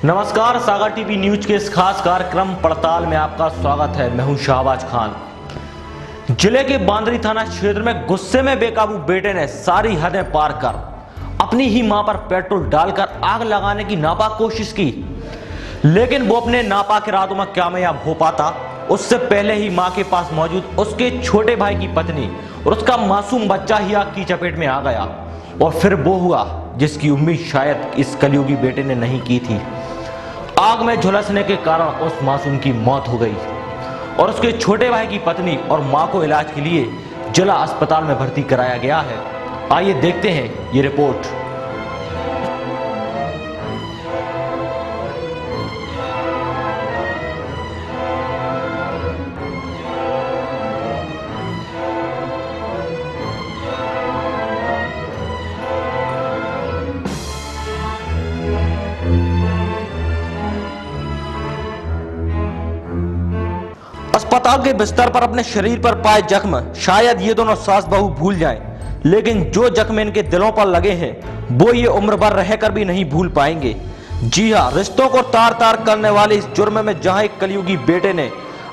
नमस्कार, सागर TV news के इस खास कार्यक्रम पड़ताल में आपका स्वागत है। मैं हूं शाहबाज खान। जिले के बांदरी थाना क्षेत्र में गुस्से में बेकाबू बेटे ने सारी हदें पार कर अपनी ही मां पर पेट्रोल डालकर आग लगाने की नापाक कोशिश की, लेकिन वो अपने नापाक इरादों में कामयाब हो पाता उससे पहले ही मां के पास मौजूद उसके छोटे भाई की पत्नी और उसका मासूम बच्चा ही आग की चपेट में आ गया। और फिर वो हुआ जिसकी उम्मीद शायद इस कलयुगी बेटे ने नहीं की थी। आग में झुलसने के कारण उस मासूम की मौत हो गई और उसके छोटे भाई की पत्नी और मां को इलाज के लिए जिला अस्पताल में भर्ती कराया गया है। आइए देखते हैं ये रिपोर्ट। अस्पताल के बिस्तर पर अपने शरीर पर पाए जख्म शायद ये दोनों सास बहू भूल जाएं, लेकिन जो जख्म इनके दिलों पर लगे हैं वो ये उम्र भर रहकर भी नहीं भूल पाएंगे। जी हाँ, रिश्तों को तार तार करने वाले इस जुर्म में जहां एक कलयुगी बेटे ने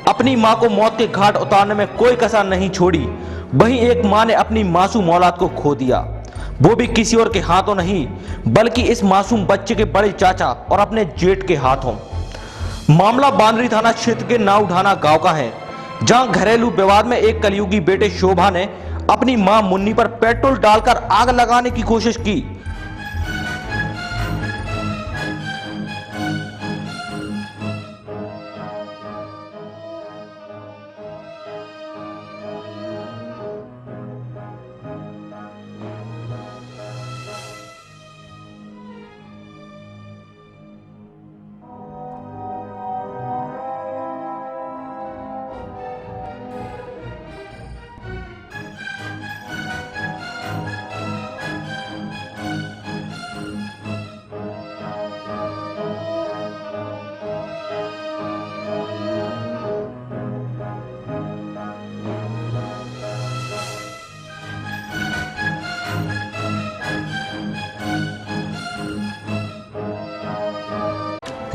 अपनी मां को मौत के घाट उतारने में कोई कसर नहीं छोड़ी, वहीं एक मां ने अपनी मासूम औलाद को खो दिया, वो भी किसी और के हाथों नहीं बल्कि इस मासूम बच्चे के बड़े चाचा और अपने जेठ के हाथों। मामला बांदरी थाना क्षेत्र के नावढाना गांव का है, जहां घरेलू विवाद में एक कलयुगी बेटे शोभा ने अपनी मां मुन्नी पर पेट्रोल डालकर आग लगाने की कोशिश की।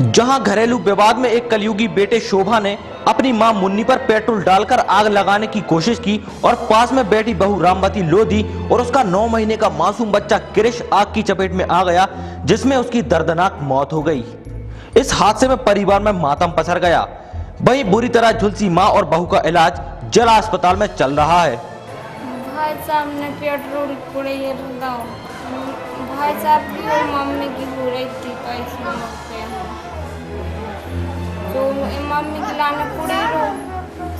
जहां घरेलू विवाद में एक कलयुगी बेटे शोभा ने अपनी मां मुन्नी पर पेट्रोल डालकर आग लगाने की कोशिश की और पास में बैठी बहू रामवती लोधी और उसका 9 महीने का मासूम बच्चा क्रिश आग की चपेट में आ गया, जिसमें उसकी दर्दनाक मौत हो गई। इस हादसे में परिवार में मातम पसर गया। वहीं बुरी तरह झुलसी मां और बहू का इलाज जिला अस्पताल में चल रहा है। भाई साहब ने पेट्रोल पुड़े भाई साहब की और मम्मी की हो रही थी पैसे तो मम्मी की लाने पुड़े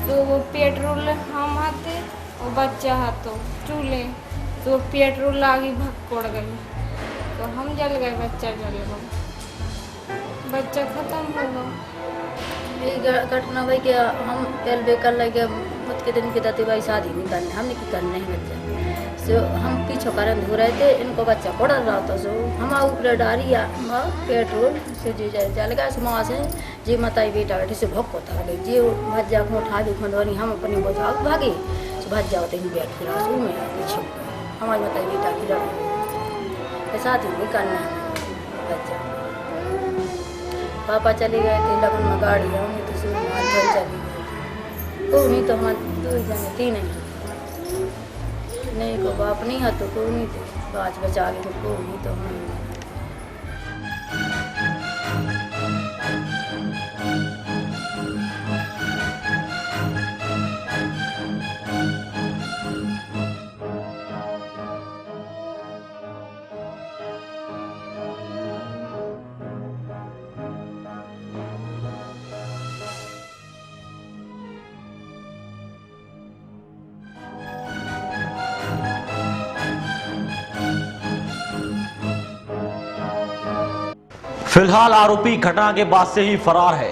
तो वो पेट्रोल हम हाथे और बच्चा हाथों चूल्हे तो पेट्रोल लागी भग पड़ गई तो हम जल गए, बच्चा जल गया, बच्चा खत्म हो गया। घटना भाई क्या हम पहले बेकर लगे मुझ के दिन की दाती भाई शादी नहीं करने, हमने की करने ही बच्चा सो हम पीछे कारण धो रहे थे, इनको बच्चा पड़ रहा था सो हम ऊपर डारी पेट्रोल से जी जल गया सुमा से जी मताई बेटा बेटे से भोग होता गई जी भज्जा को उठा दी खंडवानी हम अपनी बोझा भागे सो भज्जा होते ही बैठ फिर सो में पीछे हमारी मताई बेटा की लड़ा साथ ही नहीं करना है बच्चा। पापा चले गए थे लगन में गाड़ी होंगी तो सो चली गई को नहीं तो हम 2 जने 3 नहीं को बाप नहीं है तो कोई नहीं थे, 5 बचा के तो कोई नहीं तो हम फिलहाल आरोपी घटना के बाद से ही फरार है।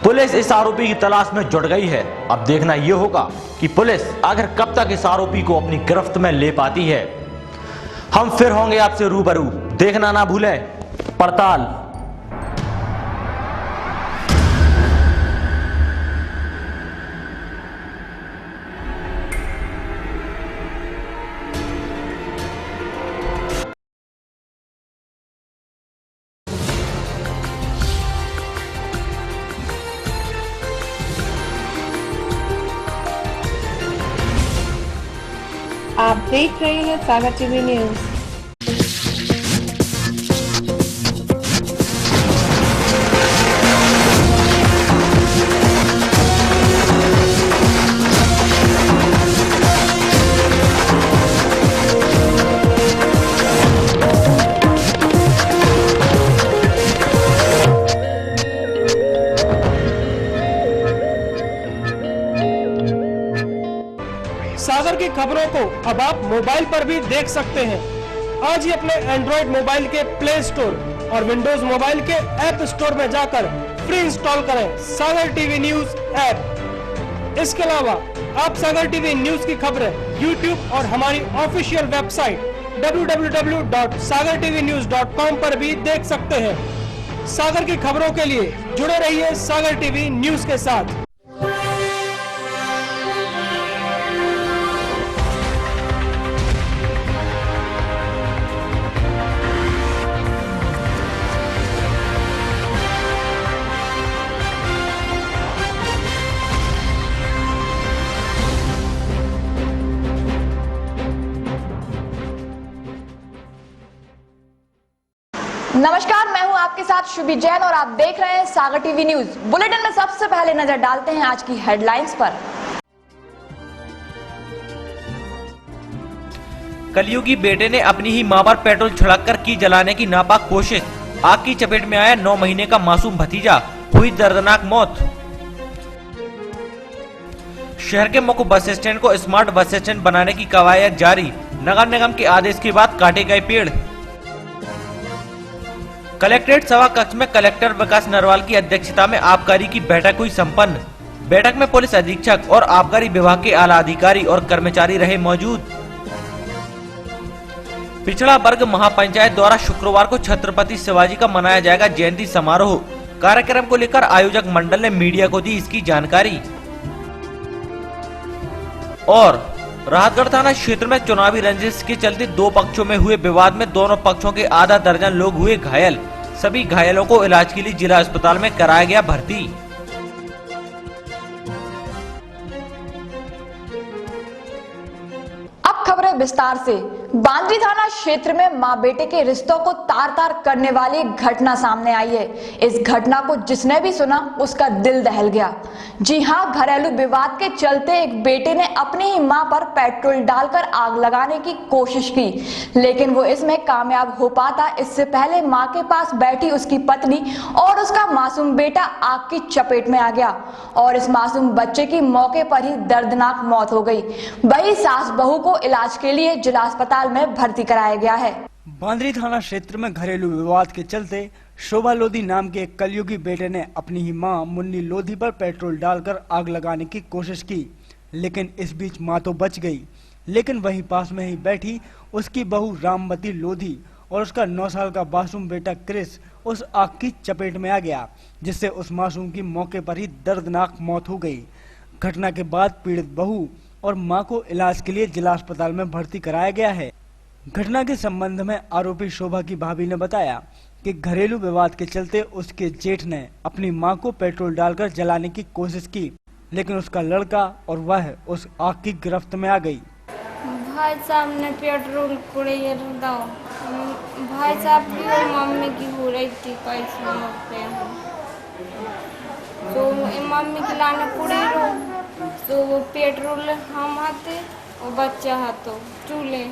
पुलिस इस आरोपी की तलाश में जुट गई है। अब देखना यह होगा कि पुलिस आखिर कब तक इस आरोपी को अपनी गिरफ्त में ले पाती है। हम फिर होंगे आपसे रूबरू। देखना ना भूलें पड़ताल। आप देख रहे हैं सागर टीवी न्यूज। सागर की खबरों को अब आप मोबाइल पर भी देख सकते हैं। आज ही अपने एंड्रॉइड मोबाइल के प्ले स्टोर और विंडोज मोबाइल के ऐप स्टोर में जाकर फ्री इंस्टॉल करें सागर टीवी न्यूज ऐप। इसके अलावा आप सागर टीवी न्यूज की खबरें यूट्यूब और हमारी ऑफिशियल वेबसाइट www.sagartvnews.com पर भी देख सकते हैं। सागर की खबरों के लिए जुड़े रहिए सागर टीवी न्यूज के साथ। नमस्कार, मैं हूं आपके साथ शुभी जैन और आप देख रहे हैं सागर टीवी न्यूज। बुलेटिन में सबसे पहले नजर डालते हैं आज की हेडलाइंस पर। कलयुगी बेटे ने अपनी ही मां पर पेट्रोल छिड़ककर की जलाने की नापाक कोशिश। आग की चपेट में आया 9 महीने का मासूम भतीजा, हुई दर्दनाक मौत। शहर के मुख्य बस स्टैंड को स्मार्ट बस स्टैंड बनाने की कवायद जारी। नगर निगम के आदेश के बाद काटे गए पेड़। कलेक्ट्रेट सभा कक्ष में कलेक्टर विकास नरवाल की अध्यक्षता में आबकारी की बैठक हुई संपन्न। बैठक में पुलिस अधीक्षक और आबकारी विभाग के आला अधिकारी और कर्मचारी रहे मौजूद। पिछड़ा वर्ग महापंचायत द्वारा शुक्रवार को छत्रपति शिवाजी का मनाया जाएगा जयंती समारोह। कार्यक्रम को लेकर आयोजक मंडल ने मीडिया को दी इसकी जानकारी। और राहतगढ़ थाना क्षेत्र में चुनावी रंजिश के चलते 2 पक्षों में हुए विवाद में दोनों पक्षों के आधा दर्जन लोग हुए घायल। सभी घायलों को इलाज के लिए जिला अस्पताल में कराया गया भर्ती। अब खबरें विस्तार से। बांद्री थाना क्षेत्र में मां बेटे के रिश्तों को तार-तार करने वाली एक घटना सामने आई है। इस घटना को जिसने भी सुना उसका दिल दहल गया। जी हां, घरेलू विवाद के चलते एक बेटे ने अपनी ही मां पर पेट्रोल डालकर आग लगाने की कोशिश की, लेकिन वो इसमें कामयाब हो पाता इससे पहले मां के पास बैठी उसकी पत्नी और उसका मासूम बेटा आग की चपेट में आ गया और इस मासूम बच्चे की मौके पर ही दर्दनाक मौत हो गई। वही सास बहू को इलाज के लिए जिला अस्पताल में भर्ती कराया गया है। बांद्री थाना क्षेत्र में घरेलू विवाद के चलते शोभा लोधी नाम के एक कलयुगी बेटे ने अपनी ही मां मुन्नी लोधी पर पेट्रोल डालकर आग लगाने की कोशिश की, लेकिन इस बीच मां तो बच गई, लेकिन वहीं पास में ही बैठी उसकी बहू रामवती लोधी और उसका 9 साल का मासूम बेटा क्रिस उस आग की चपेट में आ गया, जिससे उस मासूम की मौके पर ही दर्दनाक मौत हो गई। घटना के बाद पीड़ित बहू और मां को इलाज के लिए जिला अस्पताल में भर्ती कराया गया है। घटना के संबंध में आरोपी शोभा की भाभी ने बताया कि घरेलू विवाद के चलते उसके जेठ ने अपनी मां को पेट्रोल डालकर जलाने की कोशिश की, लेकिन उसका लड़का और वह उस आग की गिरफ्त में आ गई। भाई साहब ने पेट्रोल पुड़े दो, भाई साहब की और मम्मी की हो रही थी पैसे पे, तो मम्मी की लाने पुड़े तो वो पेट्रोल हम आते और बच्चा हाथों चूल्हे,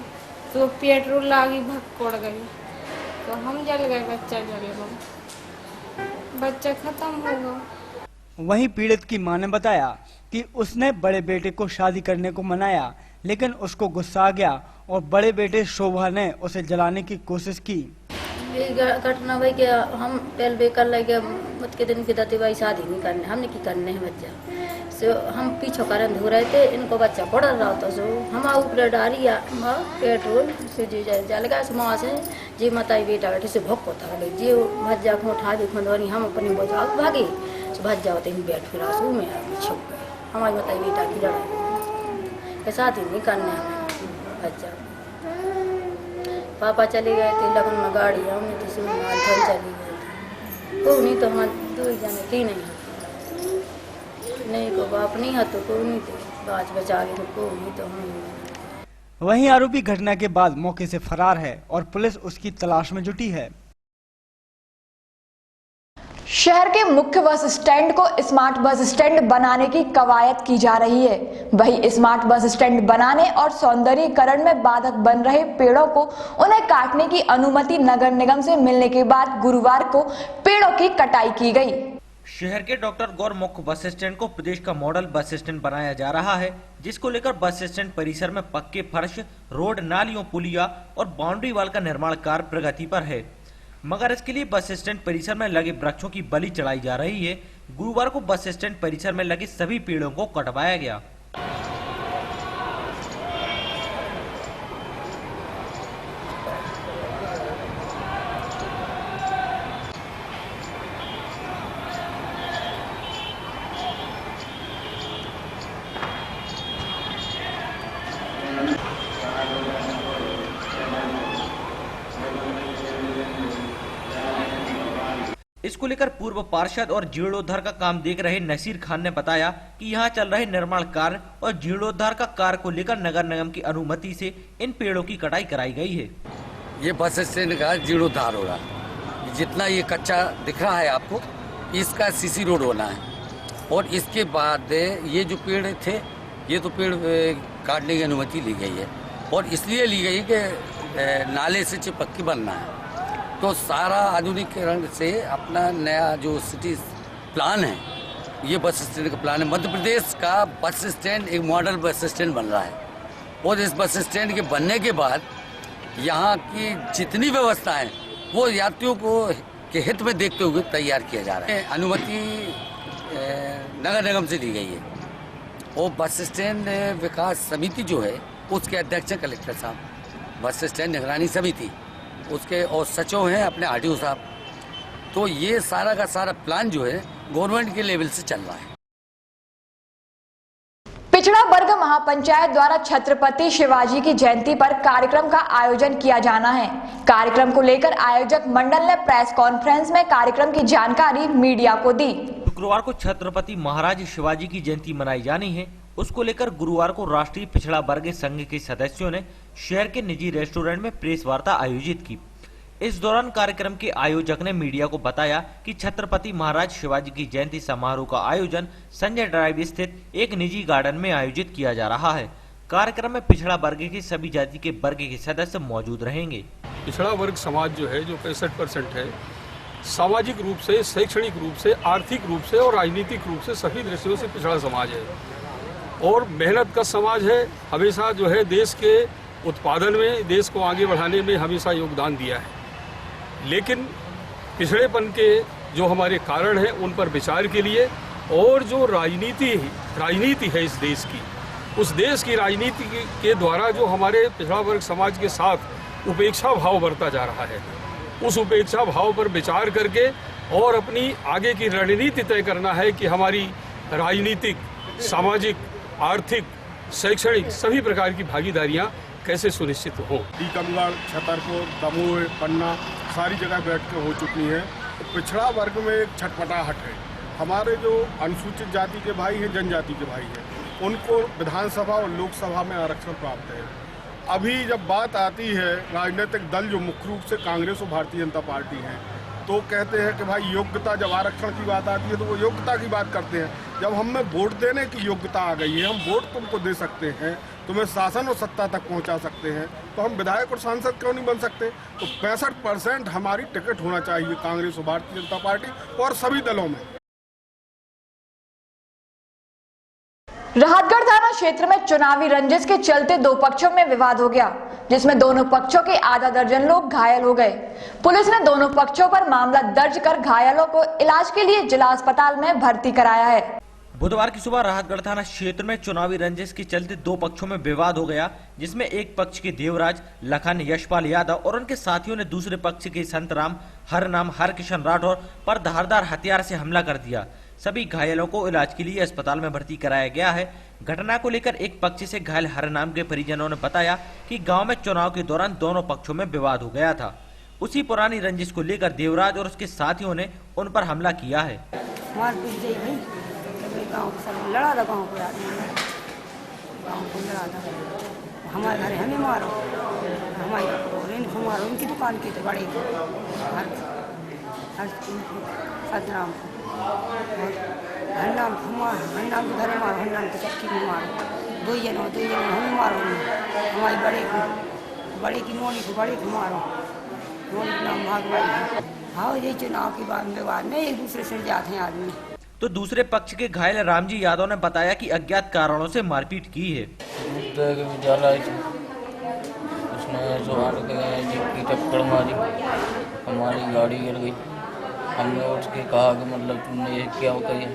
तो पेट्रोल लागी भक्कोड़ गई, तो हम जल गए, बच्चा जल गया, बच्चा खत्म हो गया। वहीं पीड़ित की मां ने बताया कि उसने बड़े बेटे को शादी करने को मनाया, लेकिन उसको गुस्सा आ गया और बड़े बेटे शोभा ने उसे जलाने की कोशिश की। घटना भाई कि हम पहले बेकर लगे मत के दिन की दाती भाई शादी नहीं करने, हमने की करने हैं बच्चा सो हम पीछे कारण धो रहे थे, इनको बच्चा पड़ रहा था, सो हम ऊपर डारी पेट्रोल से जी जल गया वहाँ से जी मताई बेटा बैठे से भोग होता है जी भज्जा को उठा दी खंडवानी, हम अपनी बजा भागे सो भज्जा होते ही बैठ फिर आंसू में छुप गए। हमारी बताई बेटा की लड़ाई के साथ ही नहीं करने हमें बच्चा। पापा चले गए थे लगन में गाड़ी, हमने तो सुन चली गए थे, को नहीं तो हम 2 जने 3 नहीं को बाप नहीं है तो को नहीं थे, बाज बचा के को नहीं तो हम। वहीं आरोपी घटना के बाद मौके से फरार है और पुलिस उसकी तलाश में जुटी है। शहर के मुख्य बस स्टैंड को स्मार्ट बस स्टैंड बनाने की कवायद की जा रही है। वहीं स्मार्ट बस स्टैंड बनाने और सौंदर्यीकरण में बाधक बन रहे पेड़ों को उन्हें काटने की अनुमति नगर निगम से मिलने के बाद गुरुवार को पेड़ों की कटाई की गई। शहर के डॉक्टर गौर मुख्य बस स्टैंड को प्रदेश का मॉडल बस स्टैंड बनाया जा रहा है, जिसको लेकर बस स्टैंड परिसर में पक्के फर्श, रोड, नालियों, पुलिया और बाउंड्री वाल का निर्माण कार्य प्रगति पर है, मगर इसके लिए बस स्टैंड परिसर में लगे वृक्षों की बलि चढ़ाई जा रही है। गुरुवार को बस स्टैंड परिसर में लगे सभी पेड़ों को कटवाया गया। इसको लेकर पूर्व पार्षद और जीर्णोद्धार का काम देख रहे नसीर खान ने बताया कि यहाँ चल रहे निर्माण कार्य और जीर्णोद्धार का कार्य को लेकर नगर निगम की अनुमति से इन पेड़ों की कटाई कराई गई है। ये बस स्टैंड का जीर्णोद्धार होगा। जितना ये कच्चा दिख रहा है आपको, इसका सीसी रोड होना है और इसके बाद ये जो पेड़ थे, ये तो पेड़ काटने की अनुमति ली गई है और इसलिए ली गई कि नाले से चिपक के बनना है। तो सारा आधुनिकीकरण से अपना नया जो सिटी प्लान है, ये बस स्टैंड का प्लान है। मध्य प्रदेश का बस स्टैंड एक मॉडल बस स्टैंड बन रहा है और इस बस स्टैंड के बनने के बाद यहाँ की जितनी व्यवस्था है वो यात्रियों को के हित में देखते हुए तैयार किया जा रहा है। अनुमति नगर निगम से ली गई है और बस स्टैंड विकास समिति जो है उसके अध्यक्ष हैं कलेक्टर साहब, बस स्टैंड निगरानी समिति उसके और सचिव हैं अपने आरटीओ साहब। तो ये सारा का सारा प्लान जो है गवर्नमेंट के लेवल से चल रहा है। पिछड़ा वर्ग महापंचायत द्वारा छत्रपति शिवाजी की जयंती पर कार्यक्रम का आयोजन किया जाना है। कार्यक्रम को लेकर आयोजक मंडल ने प्रेस कॉन्फ्रेंस में कार्यक्रम की जानकारी मीडिया को दी। शुक्रवार को छत्रपति महाराज शिवाजी की जयंती मनाई जानी है। उसको लेकर गुरुवार को राष्ट्रीय पिछड़ा वर्ग संघ के सदस्यों ने शहर के निजी रेस्टोरेंट में प्रेस वार्ता आयोजित की। इस दौरान कार्यक्रम के आयोजक ने मीडिया को बताया कि छत्रपति महाराज शिवाजी की जयंती समारोह का आयोजन संजय ड्राइव स्थित एक निजी गार्डन में आयोजित किया जा रहा है। कार्यक्रम में पिछड़ा वर्ग की सभी जाति के वर्ग के सदस्य मौजूद रहेंगे। पिछड़ा वर्ग समाज जो है, जो 65% है, सामाजिक रूप से, शैक्षणिक रूप से, आर्थिक रूप से और राजनीतिक रूप से सभी दृष्टियों से पिछड़ा समाज है और मेहनत का समाज है। हमेशा जो है देश के उत्पादन में, देश को आगे बढ़ाने में हमेशा योगदान दिया है, लेकिन पिछड़ेपन के जो हमारे कारण हैं उन पर विचार के लिए और जो राजनीति है इस देश की, उस देश की राजनीति के द्वारा जो हमारे पिछड़ा वर्ग समाज के साथ उपेक्षा भाव बढ़ता जा रहा है, उस उपेक्षा भाव पर विचार करके और अपनी आगे की रणनीति तय करना है कि हमारी राजनीतिक, सामाजिक, आर्थिक, शैक्षणिक सभी प्रकार की भागीदारियां कैसे सुनिश्चित हो। टीकमगढ़, छतरपुर, दमोह, पन्ना सारी जगह बैठकें हो चुकी हैं। पिछड़ा वर्ग में एक छटपटाहट है। हमारे जो अनुसूचित जाति के भाई हैं, जनजाति के भाई हैं, उनको विधानसभा और लोकसभा में आरक्षण प्राप्त है। अभी जब बात आती है राजनीतिक दल जो मुख्य रूप से कांग्रेस और भारतीय जनता पार्टी हैं, तो कहते हैं कि भाई योग्यता, जब आरक्षण की बात आती है तो वो योग्यता की बात करते हैं। जब हमें वोट देने की योग्यता आ गई है, हम वोट तुमको दे सकते हैं, तुम्हें शासन और सत्ता तक पहुंचा सकते हैं, तो हम विधायक और सांसद क्यों नहीं बन सकते? तो 65% हमारी टिकट होना चाहिए कांग्रेस और भारतीय जनता पार्टी और सभी दलों में। राहतगढ़ थाना क्षेत्र में चुनावी रंजिश के चलते दो पक्षों में विवाद हो गया, जिसमें दोनों पक्षों के आधा दर्जन लोग घायल हो गए। पुलिस ने दोनों पक्षों पर मामला दर्ज कर घायलों को इलाज के लिए जिला अस्पताल में भर्ती कराया है। बुधवार की सुबह राहतगढ़ थाना क्षेत्र में चुनावी रंजिश के चलते दो पक्षों में विवाद हो गया, जिसमें एक पक्ष के देवराज, लखन, यशपाल यादव और उनके साथियों ने दूसरे पक्ष के संतराम, हरनाम, हरकिशन राठौर पर धारदार हथियार से हमला कर दिया। सभी घायलों को इलाज के लिए अस्पताल में भर्ती कराया गया है। घटना को लेकर एक पक्ष से घायल हरनाम के परिजनों ने बताया कि गांव में चुनाव के दौरान दोनों पक्षों में विवाद हो गया था। उसी पुरानी रंजिश को लेकर देवराज और उसके साथियों ने उन पर हमला किया है। गाँव सब लड़ा था, गाँव को लड़ा था हमारे घर हमें मारो, हमारे इनको मारो, इनकी दुकान की तो बड़ी हर नाम हन्नाम के घर मारो, हन्नाम के चक्की में मारो, दो जन हमें मारो, हमारी बड़े की नोनी को बड़े को मारो, नोनी का नाम भागवाई। हाँ, ये चुनाव के बाद विवाद में एक दूसरे से जाते हैं आदमी। तो दूसरे पक्ष के घायल रामजी यादव ने बताया कि अज्ञात कारणों से मारपीट की है। उसने जो आने की टक्कर मारी, हमारी गाड़ी गिर गई। हमने उसके कहा कि मतलब तुमने ये क्या करी।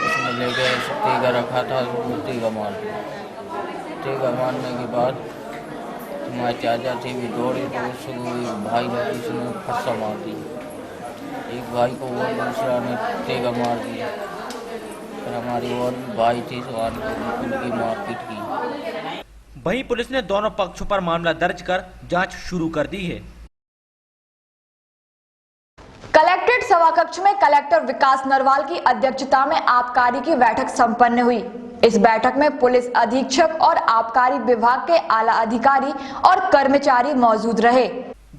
उसने ले गए टीका रखा था, टीका मार दिया। टीका मारने के बाद हमारे चाचा थे भी दौड़े तो उसको भाई ने उसने फंसा मार दिया। एक भाई को और दूसरा ने टीका मार दिया। फिर हमारी और भाई थी उनकी मारपीट की। वहीं पुलिस ने दोनों पक्षों पर मामला दर्ज कर जांच शुरू कर दी है। कलेक्ट्रेट सभाकक्ष में कलेक्टर विकास नरवाल की अध्यक्षता में आबकारी की बैठक संपन्न हुई। इस बैठक में पुलिस अधीक्षक और आबकारी विभाग के आला अधिकारी और कर्मचारी मौजूद रहे।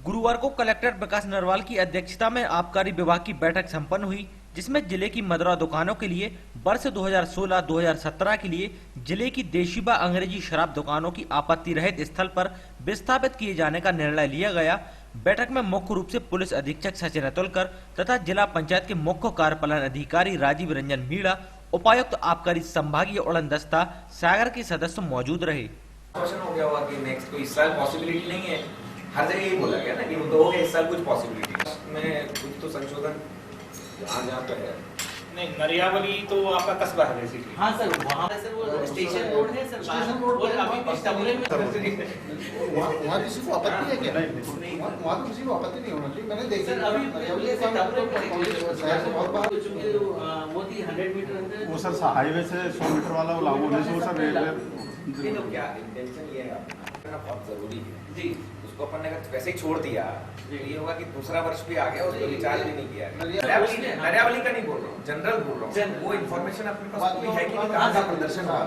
गुरुवार को कलेक्टर विकास नरवाल की अध्यक्षता में आबकारी विभाग की बैठक संपन्न हुई, जिसमें जिले की मदिरा दुकानों के लिए वर्ष 2016-2017 के लिए जिले की देशी व अंग्रेजी शराब दुकानों की आपत्ति रहित स्थल पर विस्थापित किए जाने का निर्णय लिया गया। बैठक में मुख्य रूप से पुलिस अधीक्षक सचिन अतुलकर तथा जिला पंचायत के मुख्य कार्यपालन अधिकारी राजीव रंजन मीणा, उपायुक्त आबकारी संभागीय उड़न दस्ता सागर के सदस्य मौजूद रहे। हो गया हुआ कि नेक्स्ट कोई इस साल पॉसिबिलिटी नहीं है, हर जगह यही बोला गया ना कि तो हो गया इस साल कुछ पॉसिबिलिटी में कुछ तो संशोधन जहाँ पे है। नहीं, नरियावली तो आपका कस्बा है बेसिकली। हाँ सर, वहाँ सर वो स्टेशन रोड है सर, स्टेशन रोड पर अभी पिछले में वहाँ किसी को आपत्ति है क्या? नहीं, वहाँ तो किसी को आपत्ति नहीं होना चाहिए। मैंने देखा सर अभी मोदी 100 मीटर वो सर हाईवे से 100 मीटर वाला लागू होने से वो सर ये तो क्या इंटेंशन ये है बहुत जरूरी है जी, उसको अपन ने वैसे ही छोड़ दिया तो ये होगा कि दूसरा वर्ष भी आ गया, उसको रिचार्ज भी नहीं किया। नरियावली का नहीं बोल रहा हूँ, जनरल बोल रहा हूँ। वो इन्फॉर्मेशन अपने पास कोई है कि नहीं, कहाँ का प्रदर्शन हुआ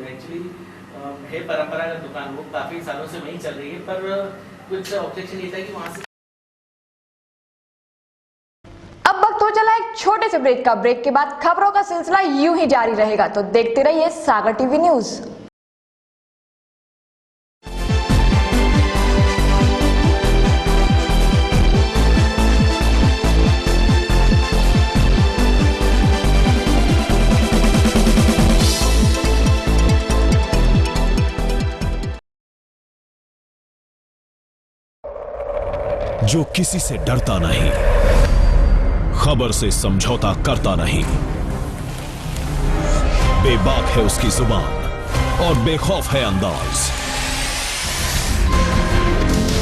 एक्चुअली है परंपरागत दुकान, वो काफी सालों से वहीं चल रही है, पर कुछ ऑब्जेक्शन ये था कि वहाँ से। अब वक्त हो चला एक छोटे से ब्रेक का। ब्रेक के बाद खबरों का सिलसिला यूं ही जारी रहेगा, तो देखते रहिए सागर टीवी न्यूज। जो किसी से डरता नहीं, खबर से समझौता करता नहीं, बेबाक है उसकी जुबान और बेखौफ है अंदाज,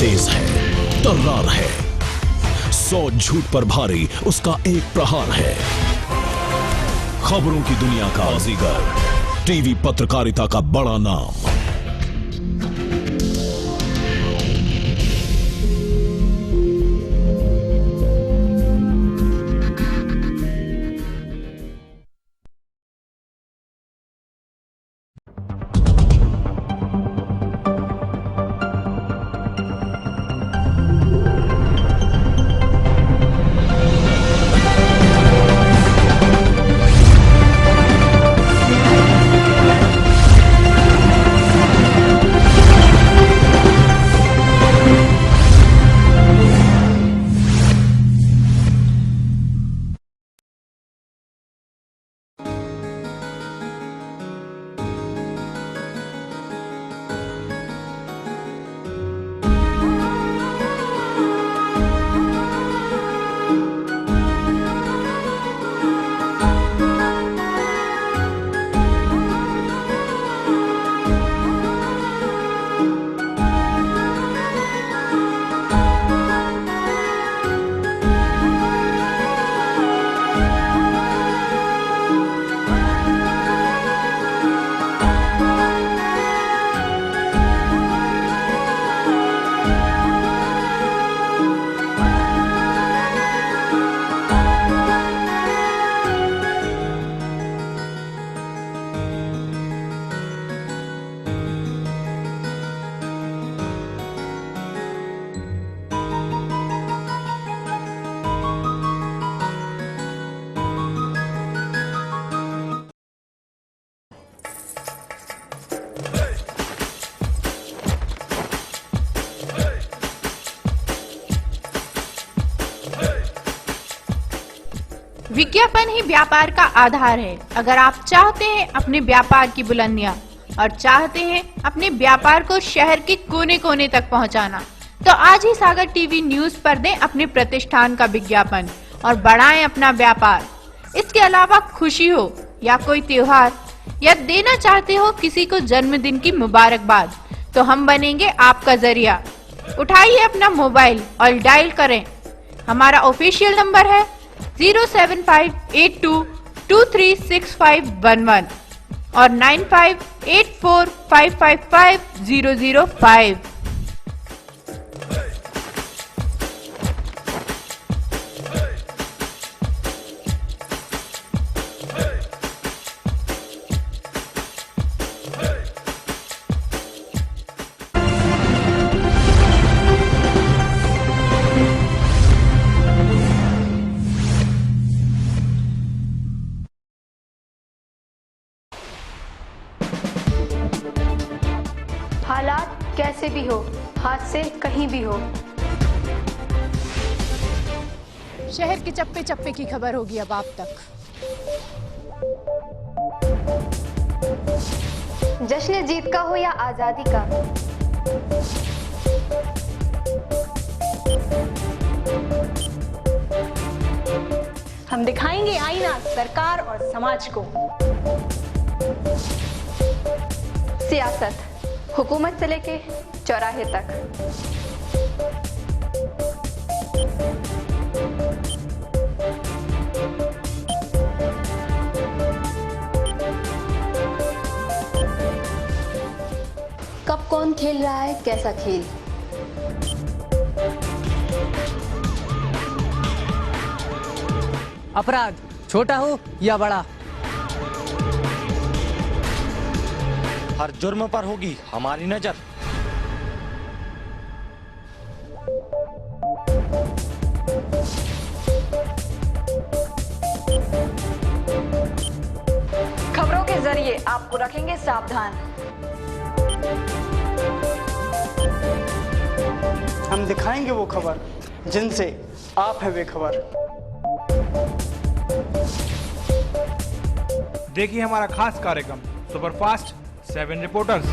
तेज है, तर्रार है, 100 झूठ पर भारी उसका एक प्रहार है। खबरों की दुनिया का बाजीगर, टीवी पत्रकारिता का बड़ा नाम। विज्ञापन ही व्यापार का आधार है। अगर आप चाहते हैं अपने व्यापार की बुलंदियां और चाहते हैं अपने व्यापार को शहर के कोने कोने तक पहुंचाना, तो आज ही सागर टीवी न्यूज पर दें अपने प्रतिष्ठान का विज्ञापन और बढ़ाएं अपना व्यापार। इसके अलावा खुशी हो या कोई त्योहार या देना चाहते हो किसी को जन्मदिन की मुबारकबाद, तो हम बनेंगे आपका जरिया। उठाइए अपना मोबाइल और डायल करें। हमारा ऑफिशियल नंबर है 07582236511 और 9584555005। हालात कैसे भी हो, हाथ से कहीं भी हो, शहर के चप्पे चप्पे की खबर होगी अब आप तक। जश्न जीत का हो या आजादी का, हम दिखाएंगे आईना सरकार और समाज को। सियासत हुकूमत से लेके चौराहे तक, कब कौन खेल रहा है कैसा खेल, अपराध छोटा हो या बड़ा, हर जुर्म पर होगी हमारी नजर। खबरों के जरिए आपको रखेंगे सावधान। हम दिखाएंगे वो खबर जिनसे आप है बेखबर। देखिए हमारा खास कार्यक्रम सुपरफास्ट 7 रिपोर्टर्स।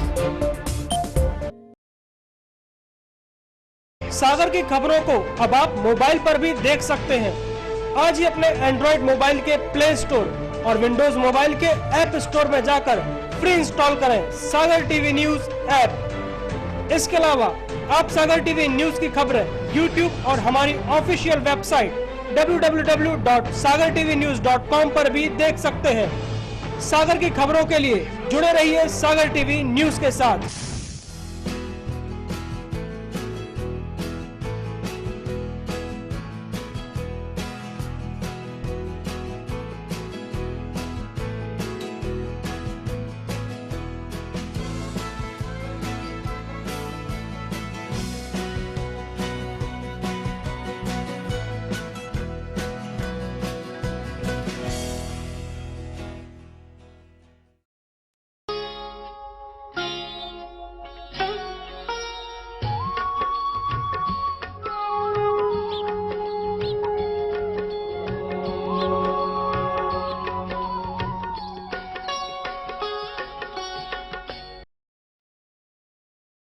सागर की खबरों को अब आप मोबाइल पर भी देख सकते हैं। आज ही अपने एंड्रॉइड मोबाइल के प्ले स्टोर और विंडोज मोबाइल के ऐप स्टोर में जाकर फ्री इंस्टॉल करें सागर टीवी न्यूज ऐप। इसके अलावा आप सागर टीवी न्यूज की खबरें YouTube और हमारी ऑफिशियल वेबसाइट www.sagartvnews.com पर भी देख सकते हैं। सागर की खबरों के लिए जुड़े रहिए सागर टीवी न्यूज के साथ।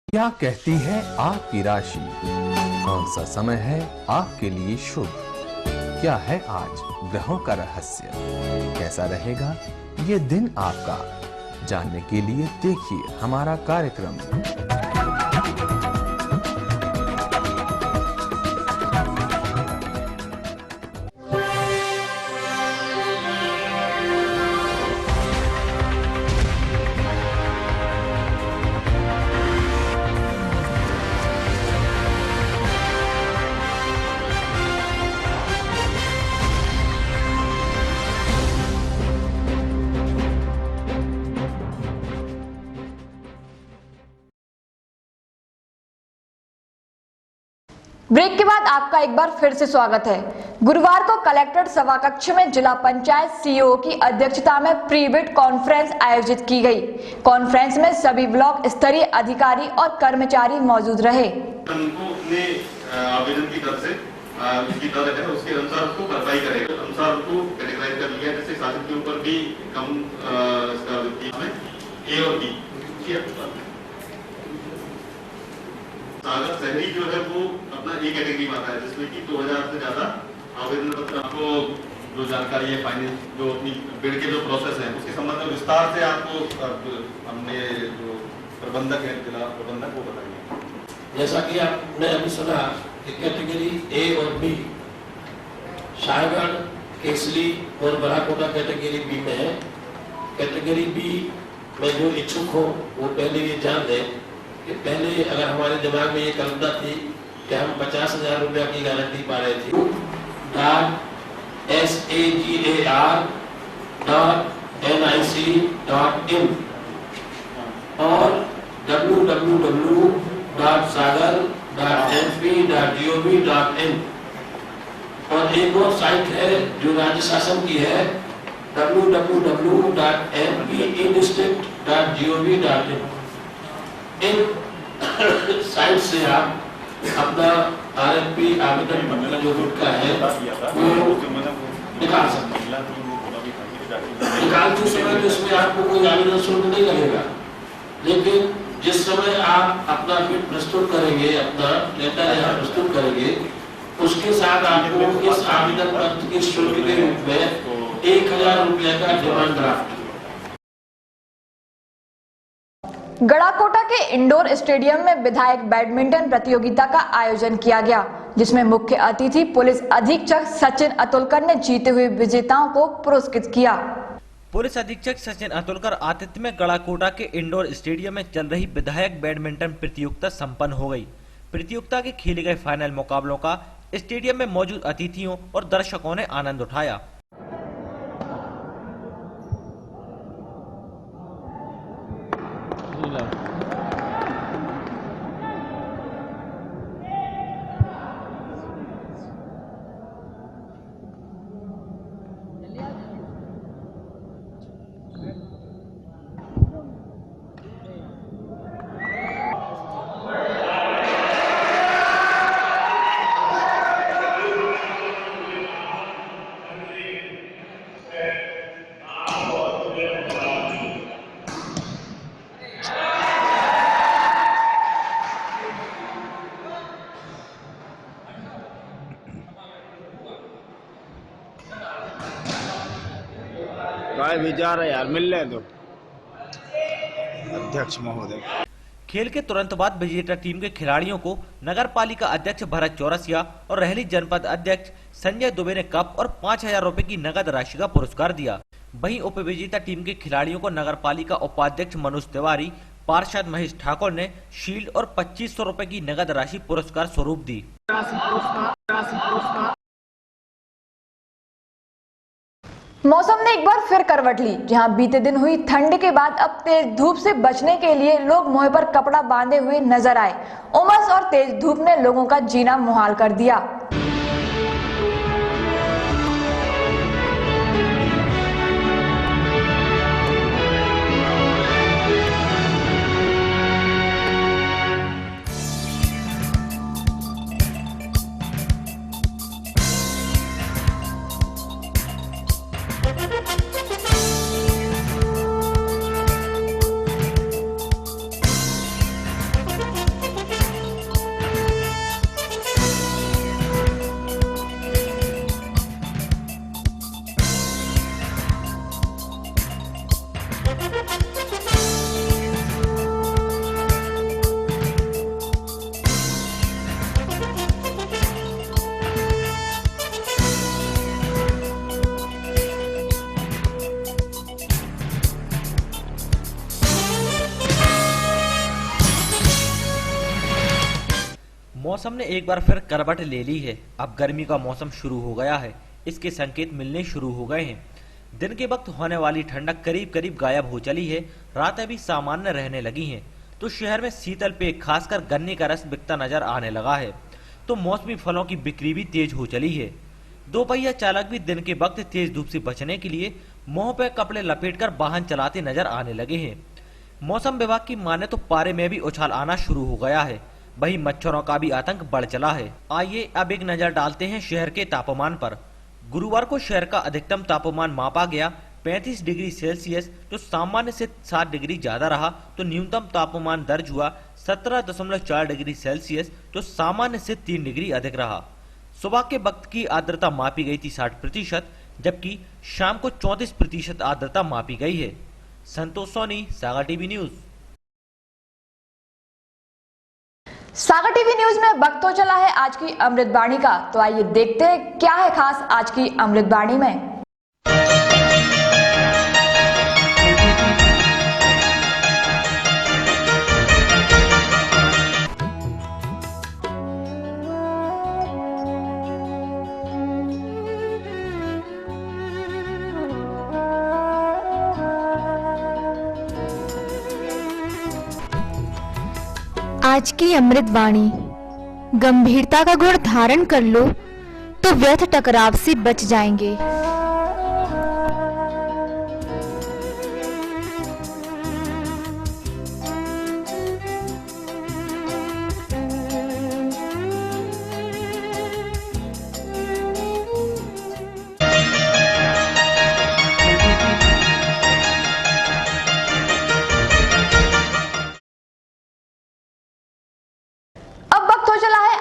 क्या कहती है आपकी राशि? कौन सा समय है आपके लिए शुभ? क्या है आज ग्रहों का रहस्य? कैसा रहेगा ये दिन आपका? जानने के लिए देखिए हमारा कार्यक्रम। ब्रेक के बाद आपका एक बार फिर से स्वागत है। गुरुवार को कलेक्ट्रेट सभाकक्ष में जिला पंचायत सीईओ की अध्यक्षता में प्री बिड कॉन्फ्रेंस आयोजित की गई। कॉन्फ्रेंस में सभी ब्लॉक स्तरीय अधिकारी और कर्मचारी मौजूद रहे। उनको अपने आवेदन की तरफ से उसकी दर है उसके अनुसार उसको भरपाई करेगा, अनुसार उसको कैटेगराइज कर लिया। जैसे शासन के ऊपर भी कम ए और बी सागर शहरी जो है वो अपना ए कैटेगरी में आता है, जिसमें कि 2000 से ज्यादा आवेदन पत्र। आपको जो जानकारी है फाइनेंस जो अपनी बिड के जो प्रोसेस है उसके संबंध में विस्तार से आपको हमने जो प्रबंधक है जिला प्रबंधक वो बताएंगे। जैसा कि आपने अभी सुना कि कैटेगरी ए और बी शाहगढ़, केसली और बराकोटा कैटेगरी बी में है। कैटेगरी बी में जो इच्छुक हो वो पहले ये जान दें कि पहले अगर हमारे दिमाग में ये कल्पना थी कि हम 50,000 रुपया की गारंटी पा रहे थे, SAGAR.nic.in और www.sagar.mp.gov.in और एक और साइट है जो राज्य शासन की है www.mp.district.gov.in। इन साइट से आप अपना RFP आवेदन पत्र जो का है वो निकाल सकते हैं। निकालते समय तो इसमें आपको कोई आवेदन शुल्क नहीं लगेगा, लेकिन जिस समय आप अपना बिड प्रस्तुत करेंगे, अपना लेटर यहाँ प्रस्तुत करेंगे, उसके साथ आपको इस आवेदन पत्र के शुल्क के रूप में 1,000 रुपया का डिमांड ड्राफ्ट। गड़ाकोटा के इंडोर स्टेडियम में विधायक बैडमिंटन प्रतियोगिता का आयोजन किया गया, जिसमें मुख्य अतिथि पुलिस अधीक्षक सचिन अतुलकर ने जीते हुए विजेताओं को पुरस्कृत किया। पुलिस अधीक्षक सचिन अतुलकर आतिथ्य में गड़ाकोटा के इंडोर स्टेडियम में चल रही विधायक बैडमिंटन प्रतियोगिता संपन्न हो गई। प्रतियोगिता के खेले गए फाइनल मुकाबलों का स्टेडियम में मौजूद अतिथियों और दर्शकों ने आनंद उठाया। भी जा रहे यार, मिल ले दो अध्यक्ष महोदय। खेल के तुरंत बाद विजेता टीम के खिलाड़ियों को नगर पालिका अध्यक्ष भरत चौरसिया और रहली जनपद अध्यक्ष संजय दुबे ने कप और 5,000 रुपए की नगद राशि का पुरस्कार दिया। वहीं उपविजेता टीम के खिलाड़ियों को नगर पालिका उपाध्यक्ष मनोज तिवारी, पार्षद महेश ठाकुर ने शील्ड और 2,500 रुपए की नगद राशि पुरस्कार स्वरूप दी। मौसम ने एक बार फिर करवट ली, जहां बीते दिन हुई ठंड के बाद अब तेज धूप से बचने के लिए लोग मुंह पर कपड़ा बांधे हुए नजर आए। उमस और तेज धूप ने लोगों का जीना मुहाल कर दिया। मौसम ने एक बार फिर करवट ले ली है। अब गर्मी का मौसम शुरू हो गया है, इसके संकेत मिलने शुरू हो गए हैं। दिन के वक्त होने वाली ठंडक करीब करीब गायब हो चली है, रातें भी सामान्य रहने लगी हैं। तो शहर में शीतल पेय खासकर गन्ने का रस बिकता नजर आने लगा है, तो मौसमी फलों की बिक्री भी तेज हो चली है। दोपहिया चालक भी दिन के वक्त तेज धूप से बचने के लिए मुंह पर कपड़े लपेटकर वाहन चलाते नजर आने लगे हैं। मौसम विभाग की माने तो पारे में भी उछाल आना शुरू हो गया है। वहीं मच्छरों का भी आतंक बढ़ चला है। आइए अब एक नजर डालते हैं शहर के तापमान पर। गुरुवार को शहर का अधिकतम तापमान मापा गया 35 डिग्री सेल्सियस, जो सामान्य से 7 डिग्री ज्यादा रहा। तो न्यूनतम तापमान दर्ज हुआ 17.4 डिग्री सेल्सियस, जो सामान्य से 3 डिग्री अधिक रहा। सुबह के वक्त की आर्द्रता मापी गई थी 60%, जबकि शाम को 34% आर्द्रता मापी गई है। संतोष सोनी, सागर टीवी न्यूज। सागर टीवी न्यूज में वक्त हो चला है आज की अमृतवाणी का, तो आइए देखते हैं क्या है खास आज की अमृतवाणी में। आज की अमृतवाणी। गंभीरता का गुण धारण कर लो तो व्यर्थ टकराव से बच जाएंगे।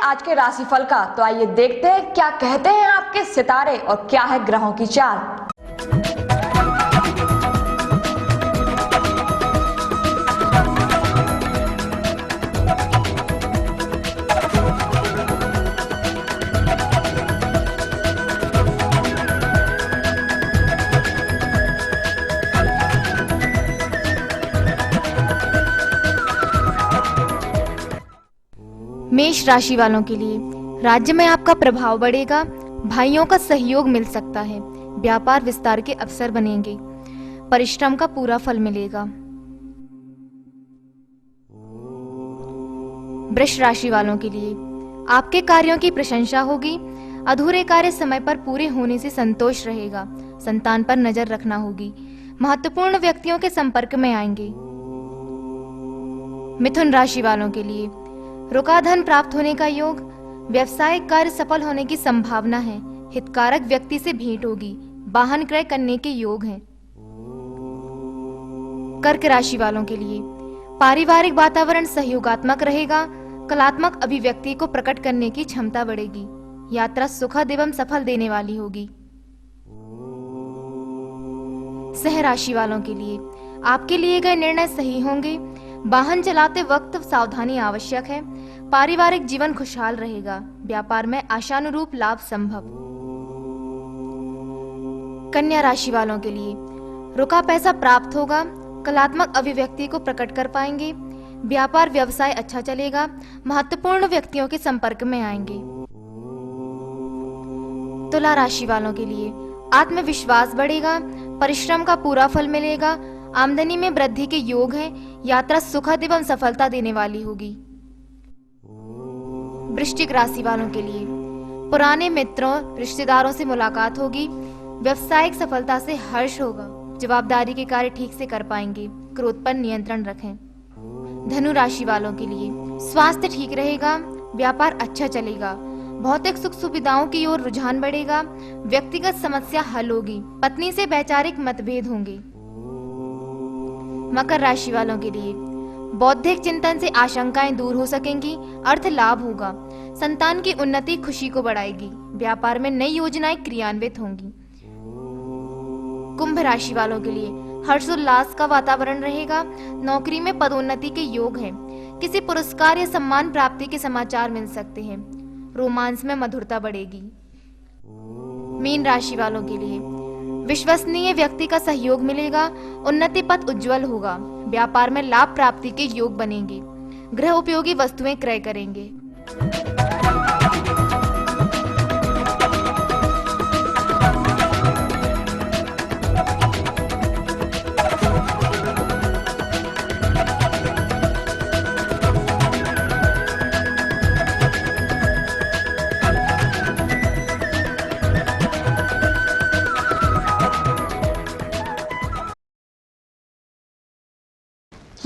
आज के राशिफल का, तो आइए देखते हैं क्या कहते हैं आपके सितारे और क्या है ग्रहों की चाल। मेष राशि वालों के लिए राज्य में आपका प्रभाव बढ़ेगा, भाइयों का सहयोग मिल सकता है, व्यापार विस्तार के अवसर बनेंगे, परिश्रम का पूरा फल मिलेगा। वृष राशि वालों के लिए आपके कार्यों की प्रशंसा होगी, अधूरे कार्य समय पर पूरे होने से संतोष रहेगा, संतान पर नजर रखना होगी, महत्वपूर्ण व्यक्तियों के संपर्क में आएंगे। मिथुन राशि वालों के लिए रुका धन प्राप्त होने का योग, व्यवसायिक कार्य सफल होने की संभावना है, हितकारक व्यक्ति से भेंट होगी, वाहन क्रय करने के योग हैं। कर्क राशि वालों के लिए पारिवारिक वातावरण सहयोगात्मक रहेगा, कलात्मक अभिव्यक्ति को प्रकट करने की क्षमता बढ़ेगी, यात्रा सुखद एवं सफल देने वाली होगी। सिंह राशि वालों के लिए आपके लिए गए निर्णय सही होंगे, वाहन चलाते वक्त सावधानी आवश्यक है, पारिवारिक जीवन खुशहाल रहेगा, व्यापार में आशानुरूप लाभ संभव। कन्या राशि वालों के लिए रुका पैसा प्राप्त होगा, कलात्मक अभिव्यक्ति को प्रकट कर पाएंगे, व्यापार व्यवसाय अच्छा चलेगा, महत्वपूर्ण व्यक्तियों के संपर्क में आएंगे। तुला राशि वालों के लिए आत्मविश्वास बढ़ेगा, परिश्रम का पूरा फल मिलेगा, आमदनी में वृद्धि के योग हैं, यात्रा सुखद एवं सफलता देने वाली होगी। वृश्चिक राशि वालों के लिए पुराने मित्रों रिश्तेदारों से मुलाकात होगी, व्यवसायिक सफलता से हर्ष होगा, जवाबदारी के कार्य ठीक से कर पाएंगे, क्रोध पर नियंत्रण रखें। धनु राशि वालों के लिए स्वास्थ्य ठीक रहेगा, व्यापार अच्छा चलेगा, भौतिक सुख सुविधाओं की ओर रुझान बढ़ेगा, व्यक्तिगत समस्या हल होगी, पत्नी से वैचारिक मतभेद होंगे। मकर राशि वालों के लिए बौद्धिक चिंतन से आशंकाएं दूर हो सकेंगी, अर्थ लाभ होगा, संतान की उन्नति खुशी को बढ़ाएगी, व्यापार में नई योजनाएं क्रियान्वित होंगी। कुंभ राशि वालों के लिए हर्षोल्लास का वातावरण रहेगा, नौकरी में पदोन्नति के योग हैं, किसी पुरस्कार या सम्मान प्राप्ति के समाचार मिल सकते हैं, रोमांस में मधुरता बढ़ेगी। मीन राशि वालों के लिए विश्वसनीय व्यक्ति का सहयोग मिलेगा, उन्नति पथ उज्जवल होगा, व्यापार में लाभ प्राप्ति के योग बनेंगे, गृह उपयोगी वस्तुएं क्रय करेंगे।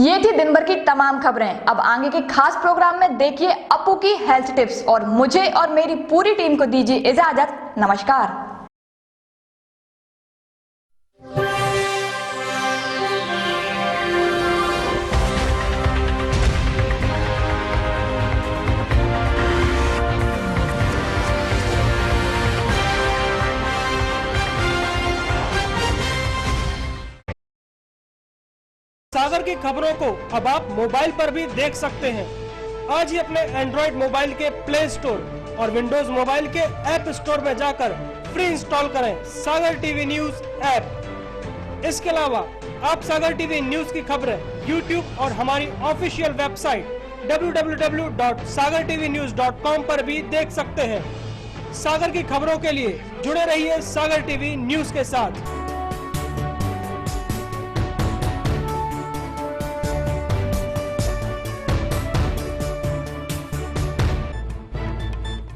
ये थी दिन भर की तमाम खबरें। अब आगे के खास प्रोग्राम में देखिए अपू की हेल्थ टिप्स और मुझे और मेरी पूरी टीम को दीजिए इजाजत। नमस्कार। सागर की खबरों को अब आप मोबाइल पर भी देख सकते हैं। आज ही अपने एंड्रॉइड मोबाइल के प्ले स्टोर और विंडोज मोबाइल के ऐप स्टोर में जाकर फ्री इंस्टॉल करें सागर टीवी न्यूज ऐप। इसके अलावा आप सागर टीवी न्यूज की खबरें YouTube और हमारी ऑफिशियल वेबसाइट www.sagartvnews.com पर भी देख सकते हैं। सागर की खबरों के लिए जुड़े रहिए सागर टीवी न्यूज के साथ।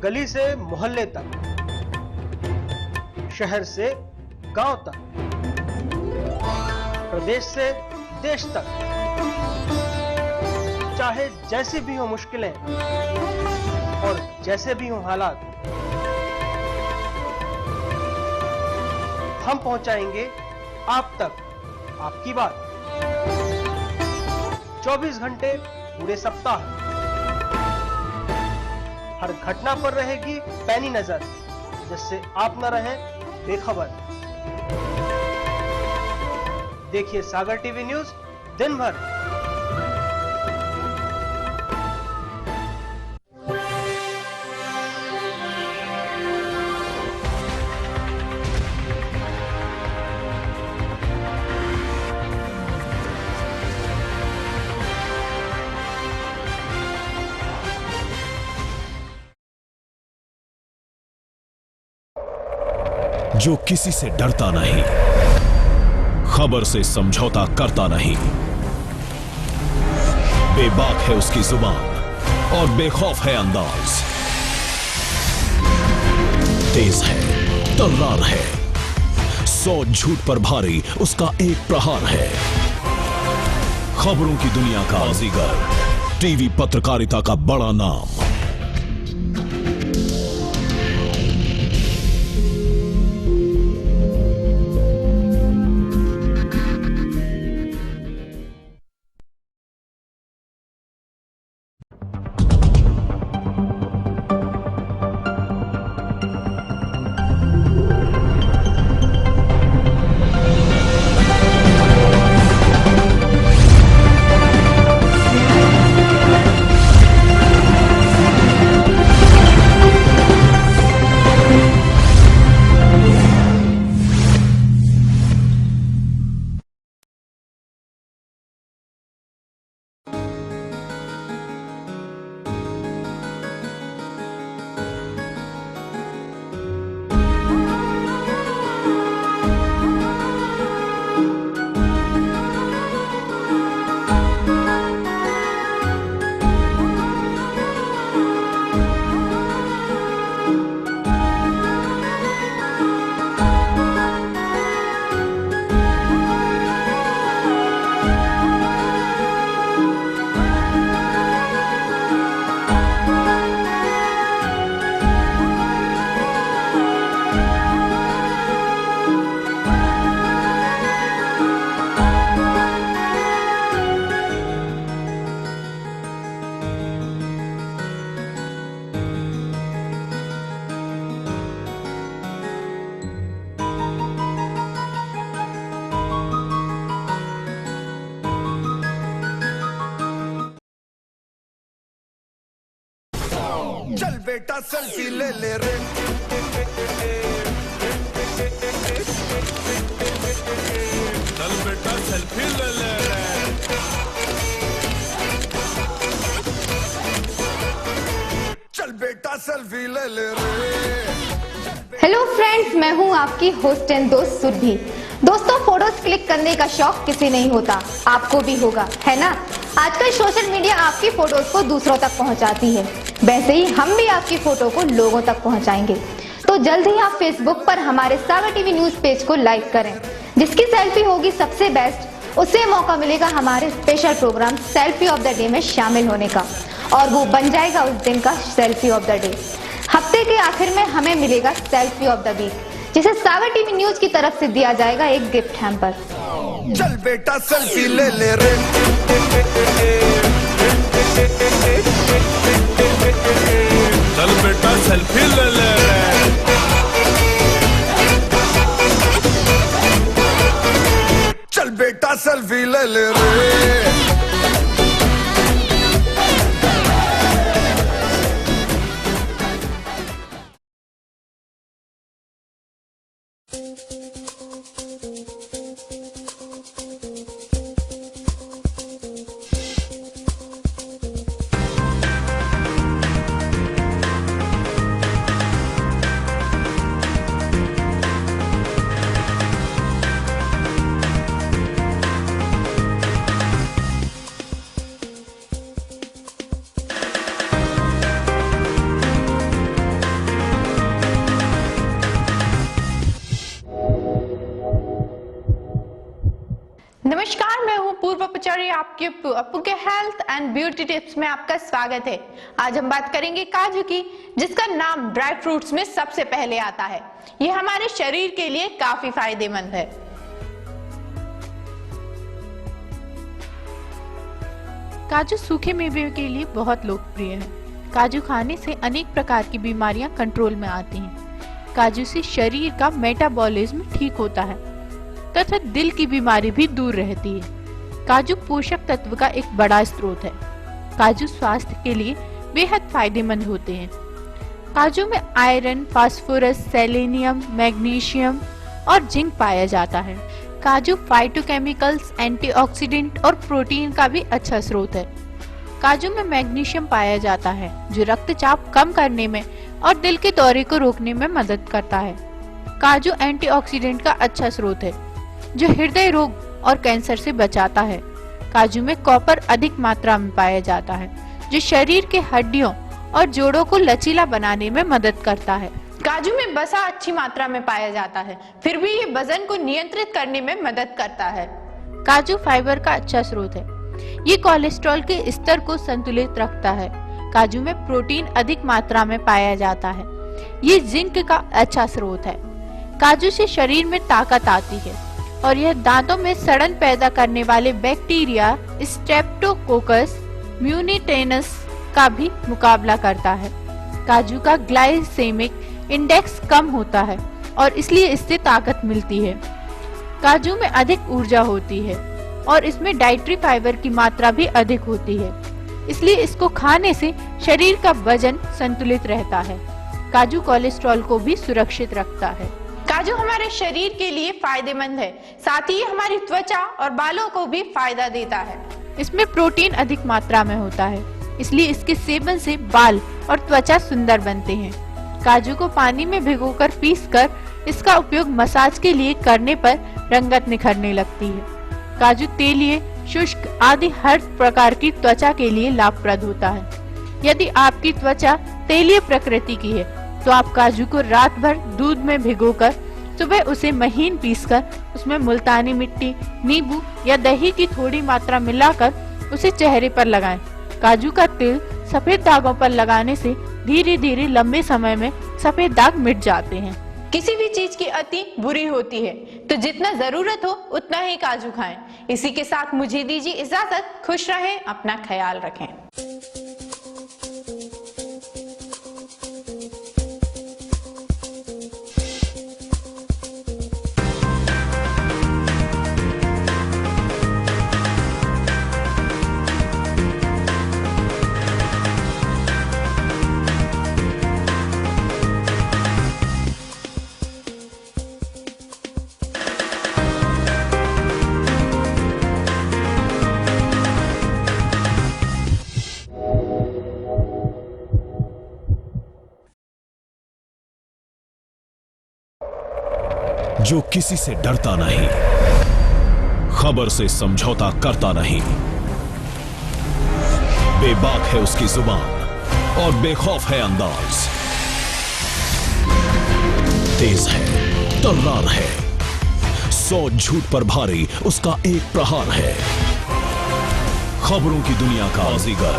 गली से मोहल्ले तक, शहर से गांव तक, प्रदेश से देश तक, चाहे जैसी भी हो मुश्किलें और जैसे भी हो हालात, हम पहुंचाएंगे आप तक आपकी बात। 24 घंटे पूरे सप्ताह, हर घटना पर रहेगी पैनी नजर, जिससे आप न रहें बेखबर। देखिए सागर टीवी न्यूज दिन भर। जो किसी से डरता नहीं, खबर से समझौता करता नहीं, बेबाक है उसकी जुबान और बेखौफ है अंदाज, तेज है, तर्रार है, 100 झूठ पर भारी उसका एक प्रहार है। खबरों की दुनिया का बाजीगर, टीवी पत्रकारिता का बड़ा नाम, चल बेटा सेल्फी ले ले रे, चल बेटा सेल्फी ले ले रे, चल बेटा सेल्फी ले ले रे। हेलो फ्रेंड्स, मैं हूं आपकी होस्ट एंड दोस्त सुरभि। दोस्तों, फोटोज क्लिक करने का शौक किसी नहीं होता, आपको भी होगा, है ना। आजकल सोशल मीडिया आपकी फोटोज को दूसरों तक पहुंचाती है, वैसे ही हम भी आपकी फोटो को लोगों तक पहुंचाएंगे। तो जल्द ही आप फेसबुक पर हमारे सागर टीवी न्यूज पेज को लाइक करें, जिसकी सेल्फी होगी सबसे बेस्ट उसे मौका मिलेगा हमारे special program selfie of the day में शामिल होने का, और वो बन जाएगा उस दिन का सेल्फी ऑफ द डे। हफ्ते के आखिर में हमें मिलेगा सेल्फी ऑफ द वीक, जिसे सागर टीवी न्यूज की तरफ से दिया जाएगा एक गिफ्ट हैम्पर। चल बेटा सेल्फी ले ले रे, चल बेटा सेल्फी ले ले रे, चल बेटा सेल्फी ले ले रे। नमस्कार, मैं हूं पूर्व पुजारी, आपके अपू के हेल्थ एंड ब्यूटी टिप्स में आपका स्वागत है। आज हम बात करेंगे काजू की, जिसका नाम ड्राई फ्रूट्स में सबसे पहले आता है। यह हमारे शरीर के लिए काफी फायदेमंद है। काजू सूखे मेवे के लिए बहुत लोकप्रिय है। काजू खाने से अनेक प्रकार की बीमारियां कंट्रोल में आती हैं। काजू से शरीर का मेटाबॉलिज्म ठीक होता है तथा दिल की बीमारी भी दूर रहती है। काजू पोषक तत्व का एक बड़ा स्रोत है। काजू स्वास्थ्य के लिए बेहद फायदेमंद होते हैं। काजू में आयरन, फास्फोरस, सेलेनियम, मैग्नीशियम और जिंक पाया जाता है। काजू फाइटोकेमिकल्स, एंटीऑक्सीडेंट और प्रोटीन का भी अच्छा स्रोत है। काजू में मैग्नीशियम पाया जाता है, जो रक्तचाप कम करने में और दिल के दौरे को रोकने में मदद करता है। काजू एंटीऑक्सीडेंट का अच्छा स्रोत है, जो हृदय रोग और कैंसर से बचाता है। काजू में कॉपर अधिक मात्रा में पाया जाता है, जो शरीर के हड्डियों और जोड़ों को लचीला बनाने में मदद करता है। काजू में वसा अच्छी मात्रा में पाया जाता है, फिर भी ये वजन को नियंत्रित करने में मदद करता है। काजू फाइबर का अच्छा स्रोत है। ये कोलेस्ट्रॉल के स्तर को संतुलित रखता है। काजू में प्रोटीन अधिक मात्रा में पाया जाता है। ये जिंक का अच्छा स्रोत है। काजू से शरीर में ताकत आती है और यह दांतों में सड़न पैदा करने वाले बैक्टीरिया स्ट्रेप्टोकोकस म्यूनिटेनस का भी मुकाबला करता है। काजू का ग्लाइसेमिक इंडेक्स कम होता है और इसलिए इससे ताकत मिलती है। काजू में अधिक ऊर्जा होती है और इसमें डाइटरी फाइबर की मात्रा भी अधिक होती है, इसलिए इसको खाने से शरीर का वजन संतुलित रहता है। काजू कोलेस्ट्रॉल को भी सुरक्षित रखता है। काजू हमारे शरीर के लिए फायदेमंद है, साथ ही हमारी त्वचा और बालों को भी फायदा देता है। इसमें प्रोटीन अधिक मात्रा में होता है, इसलिए इसके सेवन से बाल और त्वचा सुंदर बनते हैं। काजू को पानी में भिगोकर पीसकर इसका उपयोग मसाज के लिए करने पर रंगत निखरने लगती है। काजू तेलीय, शुष्क आदि हर प्रकार की त्वचा के लिए लाभप्रद होता है। यदि आपकी त्वचा तेलीय प्रकृति की है तो आप काजू को रात भर दूध में भिगोकर सुबह उसे महीन पीसकर उसमें मुल्तानी मिट्टी, नींबू या दही की थोड़ी मात्रा मिलाकर उसे चेहरे पर लगाएं। काजू का तेल सफेद दागों पर लगाने से धीरे धीरे लंबे समय में सफेद दाग मिट जाते हैं। किसी भी चीज की अति बुरी होती है, तो जितना जरूरत हो उतना ही काजू खाएं। इसी के साथ मुझे दीजिए इजाजत। खुश रहें, अपना ख्याल रखें। जो किसी से डरता नहीं, खबर से समझौता करता नहीं, बेबाक है उसकी जुबान और बेखौफ है अंदाज, तेज है, तर्रार है, 100 झूठ पर भारी उसका एक प्रहार है। खबरों की दुनिया का बाजीगर,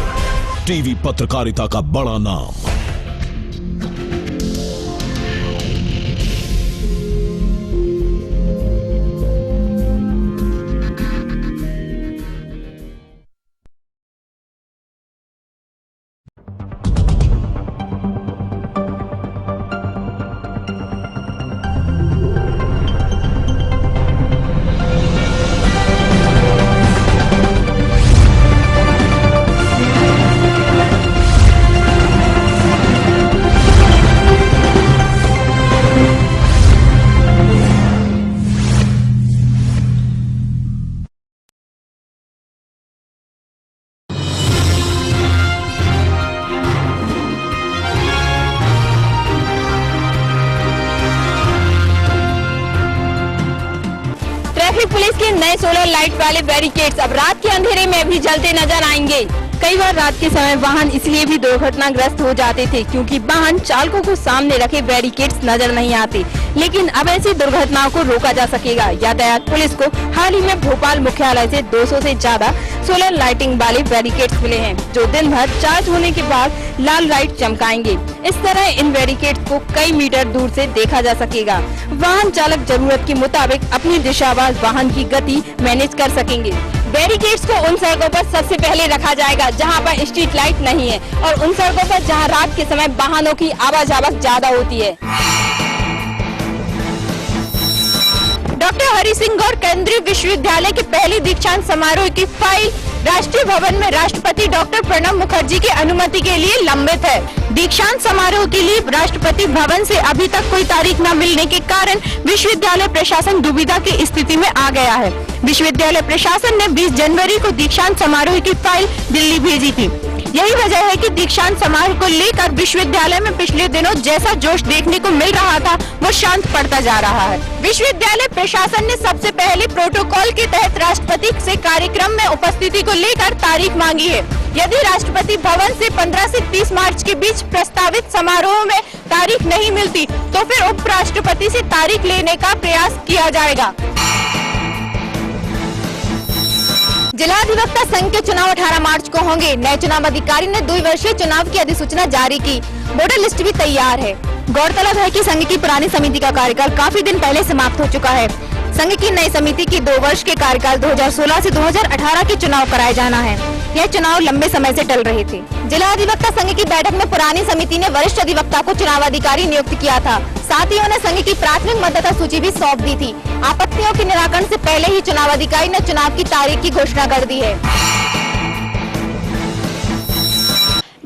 टीवी पत्रकारिता का बड़ा नाम। ट्रैफिक पुलिस के नए सोलर लाइट वाले बैरिकेड्स अब रात के अंधेरे में भी जलते नजर आएंगे। कई बार रात के समय वाहन इसलिए भी दुर्घटनाग्रस्त हो जाते थे क्योंकि वाहन चालकों को सामने रखे बैरिकेड्स नजर नहीं आते, लेकिन अब ऐसी दुर्घटनाओं को रोका जा सकेगा। यातायात पुलिस को हाल ही में भोपाल मुख्यालय से 200 से ज्यादा सोलर लाइटिंग वाले बैरिकेड्स मिले हैं, जो दिन भर चार्ज होने के बाद लाल लाइट चमकाएंगे। इस तरह इन बैरिकेड्स को कई मीटर दूर से देखा जा सकेगा। वाहन चालक जरूरत के मुताबिक अपनी दिशावार वाहन की गति मैनेज कर सकेंगे। बैरिकेड्स को उन सड़कों पर सबसे पहले रखा जाएगा जहां पर स्ट्रीट लाइट नहीं है, और उन सड़कों पर जहां रात के समय वाहनों की आवाजाही ज्यादा होती है। डॉक्टर हरि सिंह गौर केंद्रीय विश्वविद्यालय के पहले दीक्षांत समारोह की फाइल राष्ट्रीय भवन में राष्ट्रपति डॉक्टर प्रणब मुखर्जी की अनुमति के लिए लंबित है। दीक्षांत समारोह के लिए राष्ट्रपति भवन से अभी तक कोई तारीख न मिलने के कारण विश्वविद्यालय प्रशासन दुविधा की स्थिति में आ गया है। विश्वविद्यालय प्रशासन ने 20 जनवरी को दीक्षांत समारोह की फाइल दिल्ली भेजी थी। यही वजह है कि दीक्षांत समारोह को लेकर विश्वविद्यालय में पिछले दिनों जैसा जोश देखने को मिल रहा था वो शांत पड़ता जा रहा है। विश्वविद्यालय प्रशासन ने सबसे पहले प्रोटोकॉल के तहत राष्ट्रपति से कार्यक्रम में उपस्थिति को लेकर तारीख मांगी है। यदि राष्ट्रपति भवन से 15 से 30 मार्च के बीच प्रस्तावित समारोह में तारीख नहीं मिलती तो फिर उपराष्ट्रपति से तारीख लेने का प्रयास किया जाएगा। जिला अधिवक्ता संघ के चुनाव 18 मार्च को होंगे। नए चुनाव अधिकारी ने 2 वर्षीय चुनाव की अधिसूचना जारी की। वोटर लिस्ट भी तैयार है। गौरतलब है कि संघ की पुरानी समिति का कार्यकाल काफी दिन पहले समाप्त हो चुका है। संघ की नई समिति की 2 वर्ष के कार्यकाल 2016 से 2018 के चुनाव कराए जाना है। यह चुनाव लंबे समय से टल रहे थे। जिला अधिवक्ता संघ की बैठक में पुरानी समिति ने वरिष्ठ अधिवक्ता को चुनाव अधिकारी नियुक्त किया था। साथ ही उन्हें संघ की प्राथमिक मतदाता सूची भी सौंप दी थी। आपत्तियों के निराकरण से पहले ही चुनाव अधिकारी ने चुनाव की तारीख की घोषणा कर दी है।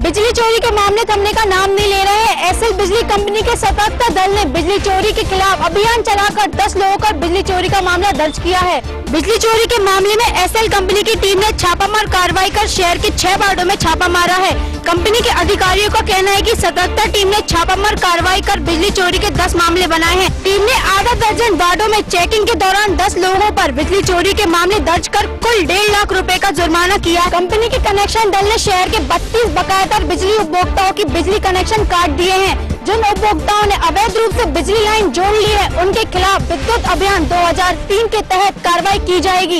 बिजली चोरी के मामले थमने का नाम नहीं ले रहे हैं। एसएल बिजली कंपनी के सतर्कता दल ने बिजली चोरी के खिलाफ अभियान चलाकर 10 लोगों पर बिजली चोरी का मामला दर्ज किया है। बिजली चोरी के मामले में एसएल कंपनी की टीम ने छापामार कार्रवाई कर शहर के 6 वार्डों में छापा मारा है। कंपनी के अधिकारियों का कहना है कि सतर्कता टीम ने छापामार कार्रवाई कर बिजली चोरी के 10 मामले बनाए हैं। टीम ने आधा दर्जन वार्डों में चेकिंग के दौरान 10 लोगों पर बिजली चोरी के मामले दर्ज कर कुल 1.5 लाख रुपए का जुर्माना किया। कंपनी के कनेक्शन दल ने शहर के 32 बकायेदार बिजली उपभोक्ताओं की बिजली कनेक्शन काट दिए हैं। जिन उपभोक्ताओं ने अवैध रूप से बिजली लाइन जोड़ ली है उनके खिलाफ विद्युत अभियान 2003 के तहत कार्रवाई की जाएगी।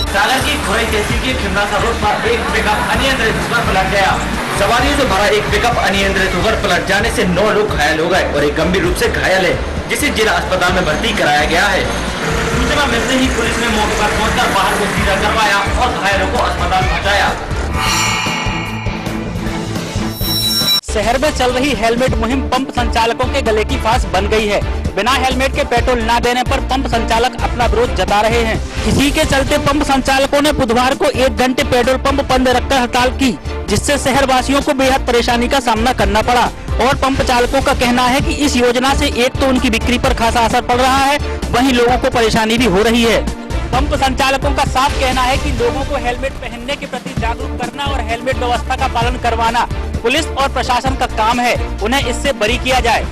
चालक की घोड़े जैसी की खिमरासा रोड पर एक पिकअप अनियंत्रित होकर पलट गया। सवारियों से भरा एक पिकअप अनियंत्रित होकर पलट जाने से 9 लोग घायल हो गए और एक गंभीर रूप से घायल है, जिसे जिला अस्पताल में भर्ती कराया गया है। सूचना मिलते ही पुलिस ने मौके पर पहुंचकर बाहर को सीधा करवाया और घायलों को अस्पताल पहुंचाया। शहर में चल रही हेलमेट मुहिम पंप संचालकों के गले की फांस बन गई है। बिना हेलमेट के पेट्रोल न देने पर पंप संचालक अपना विरोध जता रहे हैं। इसी के चलते पंप संचालकों ने बुधवार को 1 घंटे पेट्रोल पंप बंद रखकर हड़ताल की, जिससे शहर वासियों को बेहद परेशानी का सामना करना पड़ा। और पंप चालकों का कहना है कि इस योजना से एक तो उनकी बिक्री पर खासा असर पड़ रहा है, वहीं लोगों को परेशानी भी हो रही है। पंप संचालकों का साफ कहना है कि लोगों को हेलमेट पहनने के प्रति जागरूक करना और हेलमेट व्यवस्था का पालन करवाना पुलिस और प्रशासन का काम है, उन्हें इससे बरी किया जाए।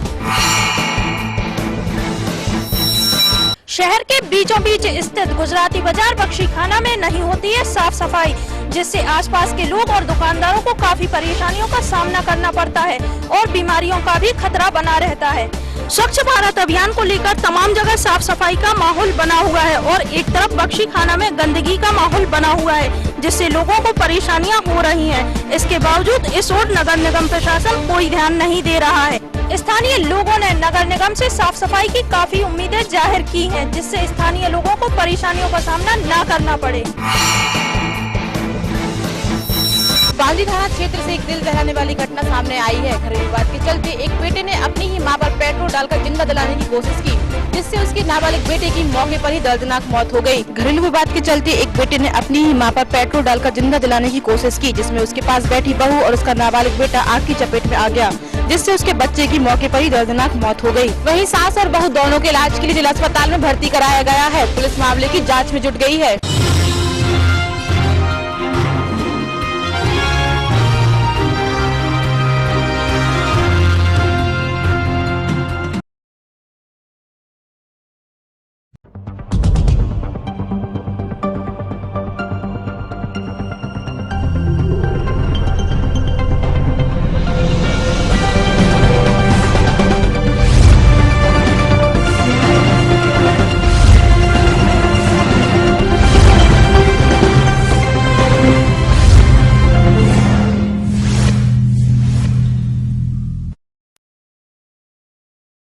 शहर के बीचों बीच स्थित गुजराती बाजार बख्शीखाना में नहीं होती है साफ सफाई, जिससे आसपास के लोग और दुकानदारों को काफी परेशानियों का सामना करना पड़ता है और बीमारियों का भी खतरा बना रहता है। स्वच्छ भारत अभियान को लेकर तमाम जगह साफ सफाई का माहौल बना हुआ है और एक तरफ बख्शी खाना में गंदगी का माहौल बना हुआ है, जिससे लोगों को परेशानियां हो रही हैं। इसके बावजूद इस ओर नगर निगम प्रशासन कोई ध्यान नहीं दे रहा है। स्थानीय लोगों ने नगर निगम से साफ सफाई की काफी उम्मीदें जाहिर की हैं, जिससे स्थानीय लोगों को परेशानियों का सामना न करना पड़े। बांद्री थाना क्षेत्र से एक दिल दहलाने वाली घटना सामने आई है। घरेलू विवाद के चलते एक बेटे ने अपनी ही मां पर पेट्रोल डालकर जिंदा जलाने की कोशिश की, जिससे उसके नाबालिग बेटे की मौके पर ही दर्दनाक मौत हो गई। घरेलू विवाद के चलते एक बेटे ने अपनी ही मां पर पेट्रोल डालकर जिंदा जलाने की कोशिश की, जिसमें उसके पास बैठी बहू और उसका नाबालिग बेटा आग की चपेट में आ गया, जिससे उसके बच्चे की मौके पर ही दर्दनाक मौत हो गई। वहीं सास और बहू दोनों के इलाज के लिए जिला अस्पताल में भर्ती कराया गया है। पुलिस मामले की जाँच में जुट गई है।